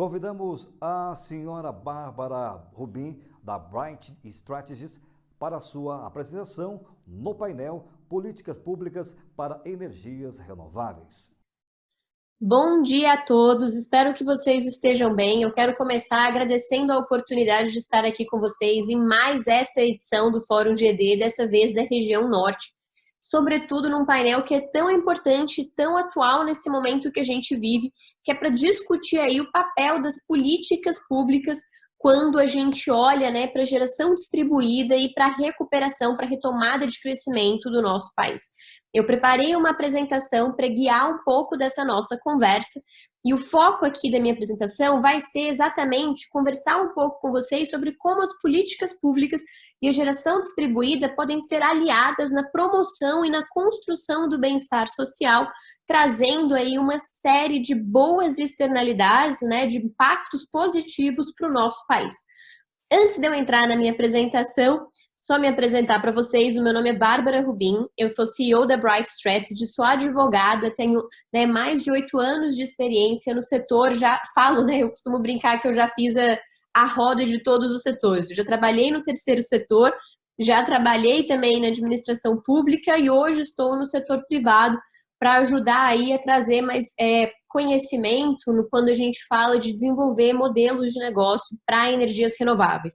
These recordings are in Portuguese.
Convidamos a senhora Bárbara Rubim, da Bright Strategies, para sua apresentação no painel Políticas Públicas para Energias Renováveis. Bom dia a todos, espero que vocês estejam bem. Eu quero começar agradecendo a oportunidade de estar aqui com vocês em mais essa edição do Fórum GD, dessa vez da região norte. Sobretudo num painel que é tão importante e tão atual nesse momento que a gente vive, que é para discutir aí o papel das políticas públicas quando a gente olha, para a geração distribuída e para a recuperação, para a retomada de crescimento do nosso país. Eu preparei uma apresentação para guiar um pouco dessa nossa conversa e o foco aqui da minha apresentação vai ser exatamente conversar um pouco com vocês sobre como as políticas públicas e a geração distribuída podem ser aliadas na promoção e na construção do bem-estar social, trazendo aí uma série de boas externalidades, de impactos positivos para o nosso país. Antes de eu entrar na minha apresentação, só me apresentar para vocês, o meu nome é Bárbara Rubim, eu sou CEO da Bright Strategy, sou advogada, tenho mais de 8 anos de experiência no setor, já falo, eu costumo brincar que eu já fiz a roda de todos os setores, eu já trabalhei no terceiro setor, já trabalhei também na administração pública e hoje estou no setor privado para ajudar aí a trazer mais conhecimento quando a gente fala de desenvolver modelos de negócio para energias renováveis.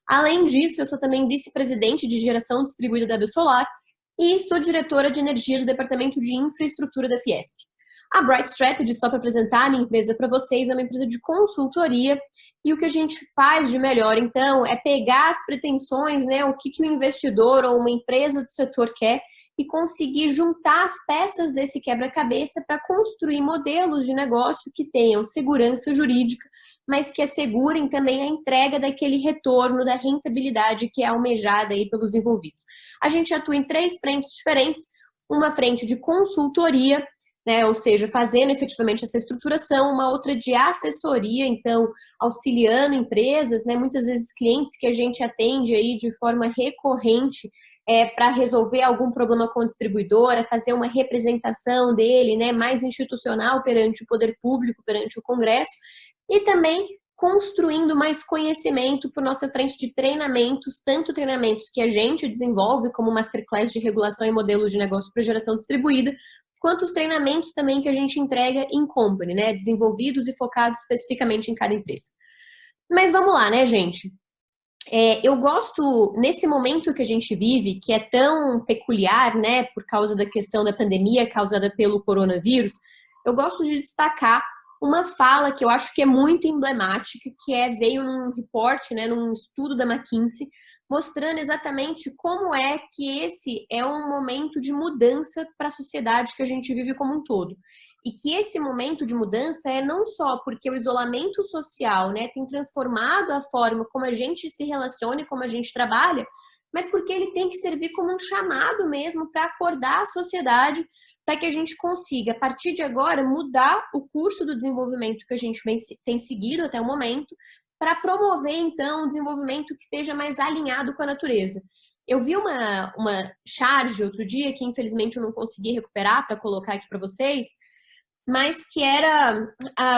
Além disso, eu sou também vice-presidente de geração distribuída da Absolar e sou diretora de energia do Departamento de Infraestrutura da Fiesp. A Bright Strategy, só para apresentar a minha empresa para vocês, é uma empresa de consultoria e o que a gente faz de melhor, então, é pegar as pretensões, o que o investidor ou uma empresa do setor quer e conseguir juntar as peças desse quebra-cabeça para construir modelos de negócio que tenham segurança jurídica, mas que assegurem também a entrega daquele retorno, da rentabilidade que é almejada aí pelos envolvidos. A gente atua em 3 frentes diferentes, uma frente de consultoria, ou seja, fazendo efetivamente essa estruturação, uma outra de assessoria, então, auxiliando empresas, muitas vezes clientes que a gente atende aí de forma recorrente para resolver algum problema com a distribuidora, fazer uma representação dele, mais institucional perante o poder público, perante o Congresso, e também construindo mais conhecimento por nossa frente de treinamentos, tanto treinamentos que a gente desenvolve, como Masterclass de Regulação e Modelos de Negócio para Geração Distribuída, quanto os treinamentos também que a gente entrega em company, desenvolvidos e focados especificamente em cada empresa. Mas vamos lá, gente? Eu gosto, nesse momento que a gente vive, que é tão peculiar, por causa da questão da pandemia causada pelo coronavírus, eu gosto de destacar uma fala que eu acho que é muito emblemática, que veio num reporte, num estudo da McKinsey, mostrando exatamente como é que esse é um momento de mudança para a sociedade que a gente vive como um todo. E que esse momento de mudança é não só porque o isolamento social, tem transformado a forma como a gente se relaciona e como a gente trabalha, mas porque ele tem que servir como um chamado mesmo para acordar a sociedade, para que a gente consiga, a partir de agora, mudar o curso do desenvolvimento que a gente tem seguido até o momento, para promover, então, um desenvolvimento que seja mais alinhado com a natureza. Eu vi uma charge outro dia, que infelizmente eu não consegui recuperar para colocar aqui para vocês, mas que era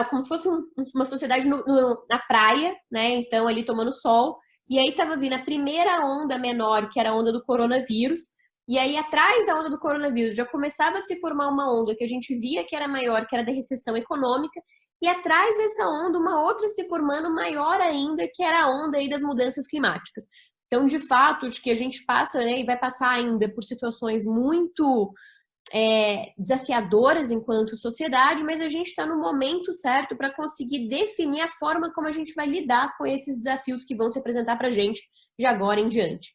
como se fosse uma sociedade na praia, então ali tomando sol, e aí estava vindo a primeira onda menor, que era a onda do coronavírus, e aí atrás da onda do coronavírus já começava a se formar uma onda que a gente via que era maior, que era da recessão econômica, e atrás dessa onda, uma outra se formando maior ainda, que era a onda aí das mudanças climáticas. Então, de fato, acho que a gente passa, e vai passar ainda por situações muito desafiadoras enquanto sociedade, mas a gente está no momento certo para conseguir definir a forma como a gente vai lidar com esses desafios que vão se apresentar para a gente de agora em diante.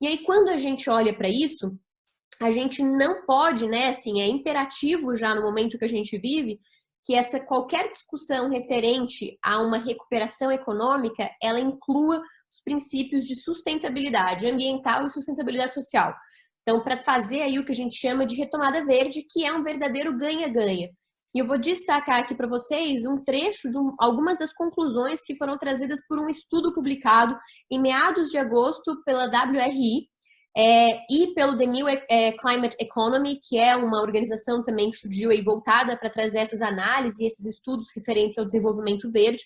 E aí, quando a gente olha para isso, a gente não pode, é imperativo já no momento que a gente vive, que qualquer discussão referente a uma recuperação econômica, ela inclua os princípios de sustentabilidade ambiental e sustentabilidade social. Então, para fazer aí o que a gente chama de retomada verde, que é um verdadeiro ganha-ganha. E eu vou destacar aqui para vocês um trecho de algumas das conclusões que foram trazidas por um estudo publicado em meados de agosto pela WRI, e pelo The New Climate Economy, que é uma organização também que surgiu aí voltada para trazer essas análises e esses estudos referentes ao desenvolvimento verde.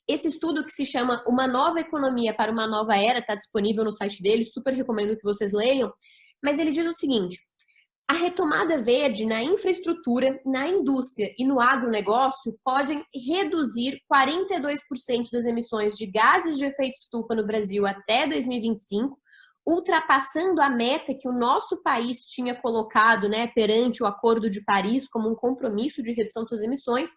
Esse estudo, que se chama Uma Nova Economia para uma Nova Era, está disponível no site dele, super recomendo que vocês leiam, mas ele diz o seguinte: a retomada verde na infraestrutura, na indústria e no agronegócio podem reduzir 42% das emissões de gases de efeito estufa no Brasil até 2025, ultrapassando a meta que o nosso país tinha colocado, né, perante o Acordo de Paris como um compromisso de redução de suas emissões.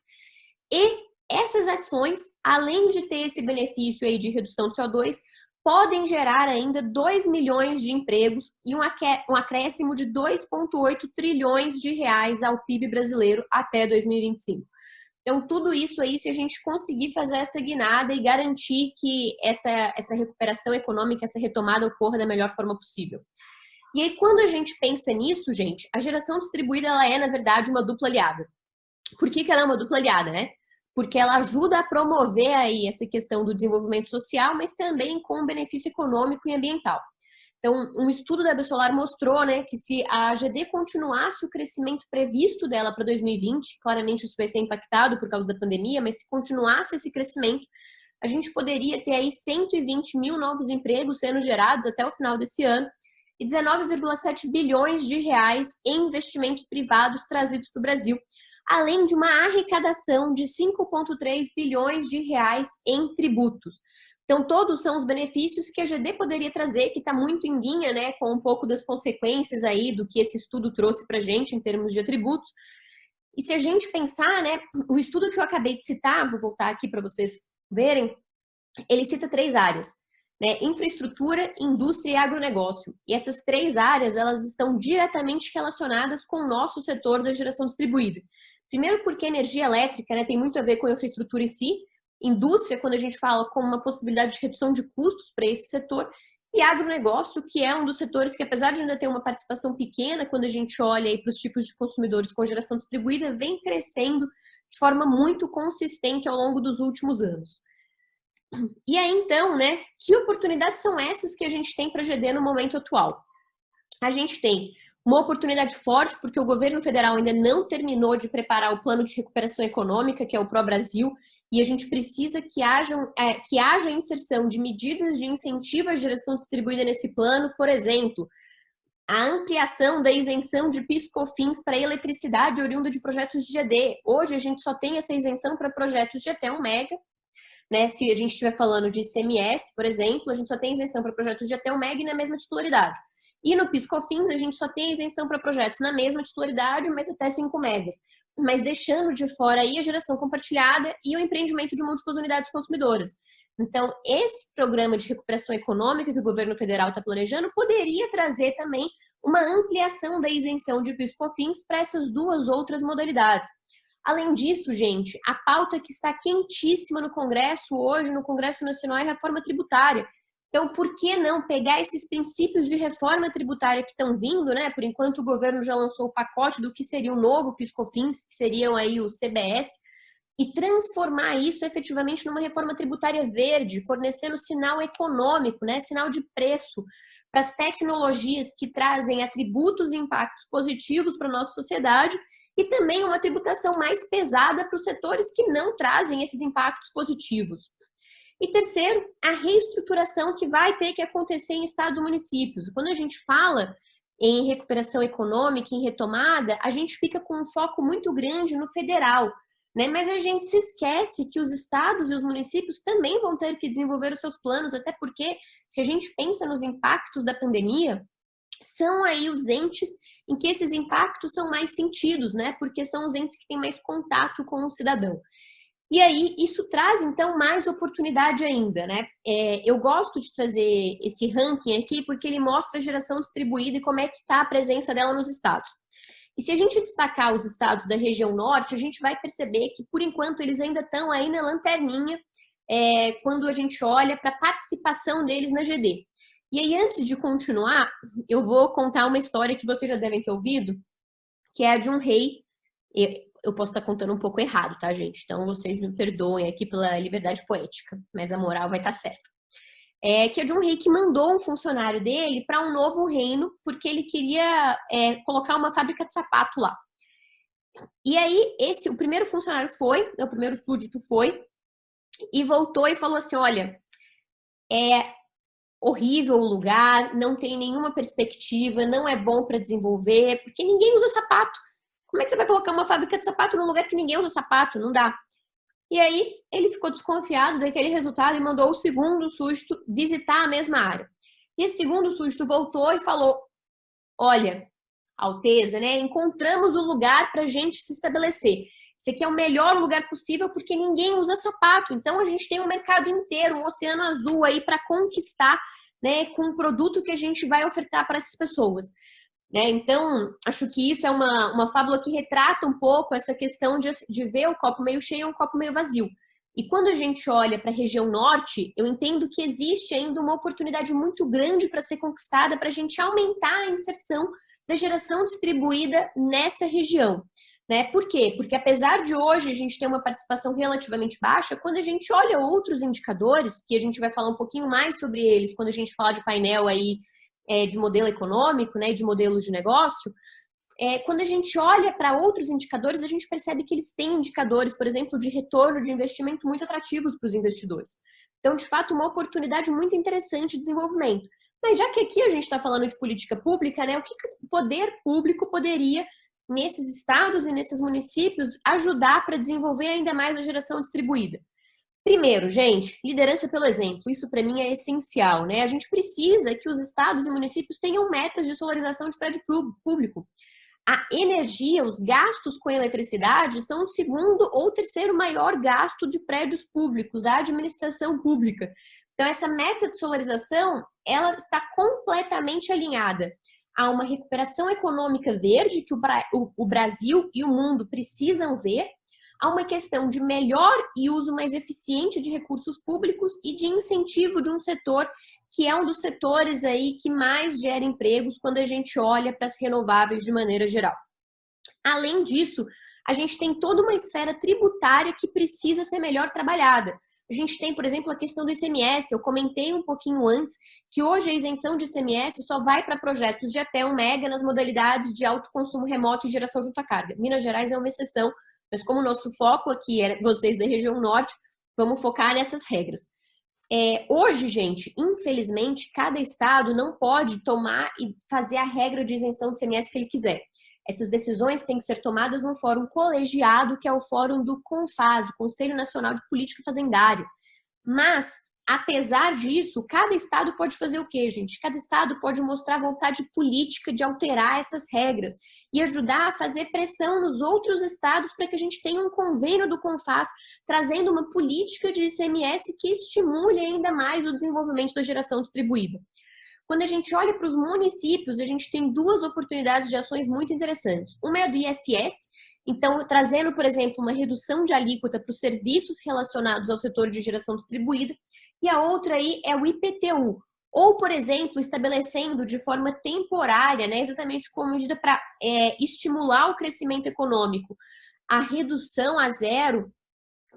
E essas ações, além de ter esse benefício aí de redução de CO2, podem gerar ainda 2 milhões de empregos e um acréscimo de 2,8 trilhões de reais ao PIB brasileiro até 2025. Então, tudo isso aí, se a gente conseguir fazer essa guinada e garantir que essa recuperação econômica, essa retomada ocorra da melhor forma possível. E aí, quando a gente pensa nisso, gente, a geração distribuída, ela é, na verdade, uma dupla aliada. Por que ela é uma dupla aliada, né? Porque ela ajuda a promover aí essa questão do desenvolvimento social, mas também com benefício econômico e ambiental. Então, um estudo da Absolar mostrou, né, que se a AGD continuasse o crescimento previsto dela para 2020, claramente isso vai ser impactado por causa da pandemia, mas se continuasse esse crescimento, a gente poderia ter aí 120 mil novos empregos sendo gerados até o final desse ano e 19,7 bilhões de reais em investimentos privados trazidos para o Brasil, além de uma arrecadação de 5,3 bilhões de reais em tributos. Então, todos são os benefícios que a GD poderia trazer, que está muito em linha, né, com um pouco das consequências aí do que esse estudo trouxe para a gente em termos de atributos. E se a gente pensar, né, o estudo que eu acabei de citar, vou voltar aqui para vocês verem, ele cita 3 áreas, né, infraestrutura, indústria e agronegócio. E essas 3 áreas, elas estão diretamente relacionadas com o nosso setor da geração distribuída. Primeiro porque a energia elétrica, né, tem muito a ver com a infraestrutura em si, indústria, quando a gente fala com uma possibilidade de redução de custos para esse setor, e agronegócio, que é um dos setores que, apesar de ainda ter uma participação pequena, quando a gente olha para os tipos de consumidores com geração distribuída, vem crescendo de forma muito consistente ao longo dos últimos anos. E aí, então, né, que oportunidades são essas que a gente tem para a GD no momento atual? A gente tem uma oportunidade forte, porque o governo federal ainda não terminou de preparar o plano de recuperação econômica, que é o Pró-Brasil, e a gente precisa que haja inserção de medidas de incentivo à geração distribuída nesse plano, por exemplo, a ampliação da isenção de PIS/COFINS para eletricidade oriunda de projetos de GD. Hoje a gente só tem essa isenção para projetos de até 1 mega, né? Se a gente estiver falando de ICMS, por exemplo, a gente só tem isenção para projetos de até 1 mega e na mesma titularidade. E no PIS/COFINS a gente só tem isenção para projetos na mesma titularidade, mas até 5 megas. Mas deixando de fora aí a geração compartilhada e o empreendimento de múltiplas unidades consumidoras. Então, esse programa de recuperação econômica que o governo federal está planejando poderia trazer também uma ampliação da isenção de PIS/COFINS para essas 2 outras modalidades. Além disso, gente, a pauta que está quentíssima no Congresso hoje, no Congresso Nacional, é a reforma tributária. Então, por que não pegar esses princípios de reforma tributária que estão vindo, né? Por enquanto, o governo já lançou o pacote do que seria o novo PIS/COFINS, que seriam aí o CBS, e transformar isso efetivamente numa reforma tributária verde, fornecendo sinal econômico, né? Sinal de preço para as tecnologias que trazem atributos e impactos positivos para a nossa sociedade e também uma tributação mais pesada para os setores que não trazem esses impactos positivos. E terceiro, a reestruturação que vai ter que acontecer em estados e municípios. Quando a gente fala em recuperação econômica, em retomada, a gente fica com um foco muito grande no federal, né? Mas a gente se esquece que os estados e os municípios também vão ter que desenvolver os seus planos, até porque, se a gente pensa nos impactos da pandemia, são aí os entes em que esses impactos são mais sentidos, né? Porque são os entes que têm mais contato com o cidadão. E aí, isso traz, então, mais oportunidade ainda, né? Eu gosto de trazer esse ranking aqui porque ele mostra a geração distribuída e como é que está a presença dela nos estados. E se a gente destacar os estados da região norte, a gente vai perceber que, por enquanto, eles ainda estão aí na lanterninha quando a gente olha para a participação deles na GD. E aí, antes de continuar, eu vou contar uma história que vocês já devem ter ouvido, que é a de um rei. Eu posso estar contando um pouco errado, tá, gente? Então, vocês me perdoem aqui pela liberdade poética, mas a moral vai estar certa. que é de um rei que mandou um funcionário dele para um novo reino, porque ele queria colocar uma fábrica de sapato lá. E aí, o primeiro funcionário foi, o primeiro súdito foi, e voltou e falou assim, olha, é horrível o lugar, não tem nenhuma perspectiva, não é bom para desenvolver, porque ninguém usa sapato. Como é que você vai colocar uma fábrica de sapato num lugar que ninguém usa sapato? Não dá. E aí, ele ficou desconfiado daquele resultado e mandou o segundo súdito visitar a mesma área. E esse segundo súdito voltou e falou, olha, Alteza, né, encontramos o lugar para a gente se estabelecer. Esse aqui é o melhor lugar possível porque ninguém usa sapato. Então, a gente tem um mercado inteiro, um oceano azul aí para conquistar, né, com o produto que a gente vai ofertar para essas pessoas. Né? Então, acho que isso é uma fábula que retrata um pouco essa questão de ver o copo meio cheio ou o copo meio vazio. E quando a gente olha para a região norte, eu entendo que existe ainda uma oportunidade muito grande para ser conquistada para a gente aumentar a inserção da geração distribuída nessa região. Né? Por quê? Porque apesar de hoje a gente ter uma participação relativamente baixa, quando a gente olha outros indicadores, que a gente vai falar um pouquinho mais sobre eles quando a gente falar de painel aí de modelo econômico, né, de modelos de negócio, quando a gente olha para outros indicadores, a gente percebe que eles têm indicadores, por exemplo, de retorno de investimento muito atrativos para os investidores. Então, de fato, uma oportunidade muito interessante de desenvolvimento. Mas já que aqui a gente está falando de política pública, né, o que o poder público poderia, nesses estados e nesses municípios, ajudar para desenvolver ainda mais a geração distribuída? Primeiro, gente, liderança pelo exemplo. Isso para mim é essencial, né? A gente precisa que os estados e municípios tenham metas de solarização de prédio público. A energia, os gastos com eletricidade são o segundo ou terceiro maior gasto de prédios públicos, da administração pública. Então, essa meta de solarização, ela está completamente alinhada a uma recuperação econômica verde que o Brasil e o mundo precisam ver, há uma questão de melhor e uso mais eficiente de recursos públicos e de incentivo de um setor que é um dos setores aí que mais gera empregos quando a gente olha para as renováveis de maneira geral. Além disso, a gente tem toda uma esfera tributária que precisa ser melhor trabalhada. A gente tem, por exemplo, a questão do ICMS. Eu comentei um pouquinho antes que hoje a isenção de ICMS só vai para projetos de até 1 mega nas modalidades de alto consumo remoto e geração junto à carga. Minas Gerais é uma exceção, mas como o nosso foco aqui é vocês da região norte, vamos focar nessas regras. Hoje, gente, infelizmente, cada estado não pode tomar e fazer a regra de isenção de ICMS que ele quiser. Essas decisões têm que ser tomadas num fórum colegiado, que é o fórum do CONFAS, o Conselho Nacional de Política Fazendária. Mas, apesar disso, cada estado pode fazer o quê, gente? Cada estado pode mostrar vontade política de alterar essas regras e ajudar a fazer pressão nos outros estados para que a gente tenha um convênio do CONFAS trazendo uma política de ICMS que estimule ainda mais o desenvolvimento da geração distribuída. Quando a gente olha para os municípios, a gente tem duas oportunidades de ações muito interessantes. Uma é a do ISS, então trazendo, por exemplo, uma redução de alíquota para os serviços relacionados ao setor de geração distribuída, e a outra aí é o IPTU, ou, por exemplo, estabelecendo de forma temporária, né, exatamente como medida para estimular o crescimento econômico, a redução a zero,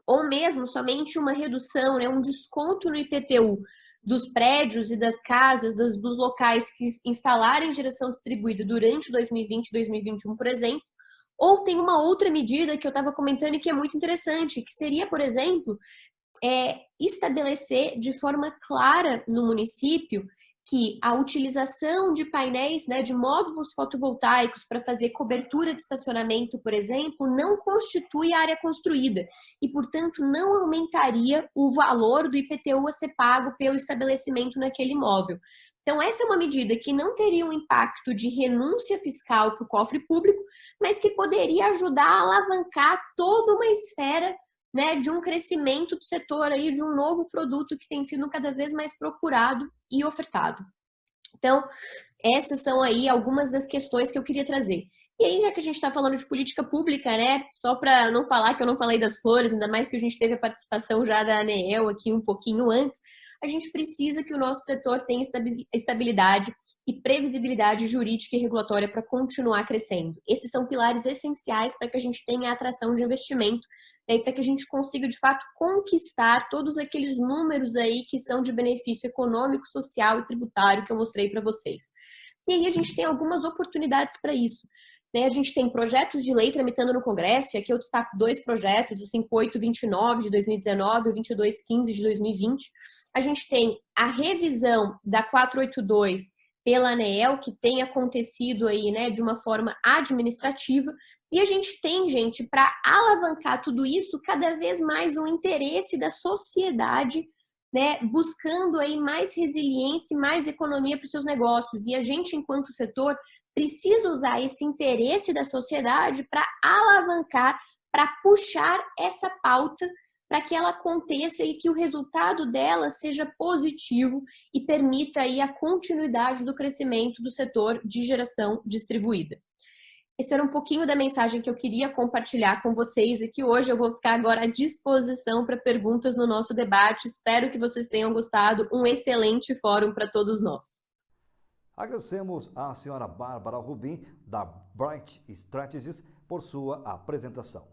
ou mesmo somente uma redução, né, um desconto no IPTU dos prédios e das casas, dos locais que instalarem geração distribuída durante 2020 e 2021, por exemplo. Ou tem uma outra medida que eu estava comentando e que é muito interessante, que seria, por exemplo, estabelecer de forma clara no município que a utilização de painéis, né, de módulos fotovoltaicos para fazer cobertura de estacionamento, por exemplo, não constitui área construída e, portanto, não aumentaria o valor do IPTU a ser pago pelo estabelecimento naquele imóvel. Então, essa é uma medida que não teria um impacto de renúncia fiscal para o cofre público, mas que poderia ajudar a alavancar toda uma esfera, né, de um crescimento do setor aí, de um novo produto que tem sido cada vez mais procurado e ofertado. Então, essas são aí algumas das questões que eu queria trazer. E aí, já que a gente está falando de política pública, né, só para não falar que eu não falei das flores, ainda mais que a gente teve a participação já da ANEEL aqui um pouquinho antes, a gente precisa que o nosso setor tenha estabilidade e previsibilidade jurídica e regulatória para continuar crescendo. Esses são pilares essenciais para que a gente tenha atração de investimento, né, e para que a gente consiga, de fato, conquistar todos aqueles números aí que são de benefício econômico, social e tributário que eu mostrei para vocês. E aí a gente tem algumas oportunidades para isso. A gente tem projetos de lei tramitando no Congresso, e aqui eu destaco 2 projetos, o 5829 de 2019 e o 2215 de 2020. A gente tem a revisão da 482 pela ANEEL, que tem acontecido aí, né, de uma forma administrativa, e a gente tem, gente, para alavancar tudo isso, cada vez mais o interesse da sociedade, né, buscando aí mais resiliência e mais economia para os seus negócios. E a gente, enquanto setor, precisa usar esse interesse da sociedade para alavancar, para puxar essa pauta para que ela aconteça e que o resultado dela seja positivo e permita aí a continuidade do crescimento do setor de geração distribuída. Esse era um pouquinho da mensagem que eu queria compartilhar com vocês e que hoje eu vou ficar agora à disposição para perguntas no nosso debate. Espero que vocês tenham gostado. Um excelente fórum para todos nós. Agradecemos à senhora Bárbara Rubim, da Bright Strategies, por sua apresentação.